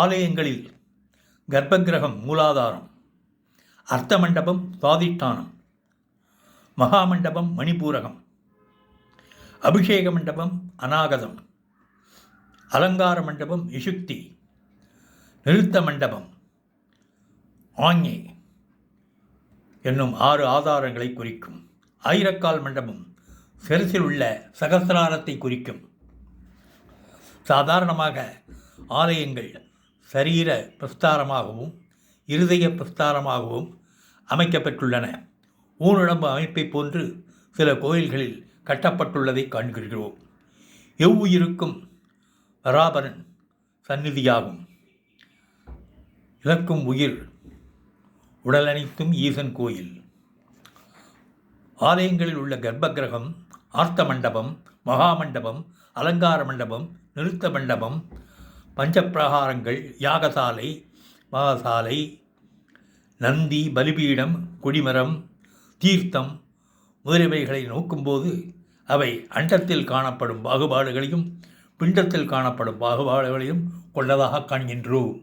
ஆலயங்களில் கர்ப்பகிரகம் மூலாதாரம், அர்த்த மண்டபம் சுவாதிஷ்டானம், மகாமண்டபம் மணிபூரகம், அபிஷேக மண்டபம் அநாகதம், அலங்கார மண்டபம் இசுக்தி, நிறுத்த மண்டபம் ஆஞ்ஞே என்னும் 6 ஆதாரங்களை குறிக்கும். ஆயிரக்கால் மண்டபம் சிரசில் உள்ள சகசிராரத்தை குறிக்கும். சாதாரணமாக ஆலயங்கள் சரீர பிரஸ்தாரமாகவும் இருதய பிரஸ்தாரமாகவும் அமைக்கப்பட்டுள்ளன. ஊனுடம்பு அமைப்பை போன்று சில கோயில்களில் கட்டப்பட்டுள்ளதை காண்கிறோம். எவ்வுயிருக்கும் பராபரன் சந்நிதியாகும். இழக்கும் உயிர் உடலனைத்தும் ஈசன் கோயில். ஆலயங்களில் உள்ள கர்ப்பகிரகம், ஆர்த்த மண்டபம், மகாமண்டபம், அலங்கார மண்டபம், நிறுத்த மண்டபம், பஞ்சப்பிரகாரங்கள், யாகசாலை, மகாசாலை, நந்தி, பலிபீடம், கொடிமரம், தீர்த்தம் முதலியவைகளை நோக்கும்போது அவை அண்டத்தில் காணப்படும் பாகுபாடுகளையும் பிண்டத்தில் காணப்படும் பாகுபாடுகளையும் கொண்டதாக காண்கின்றோம்.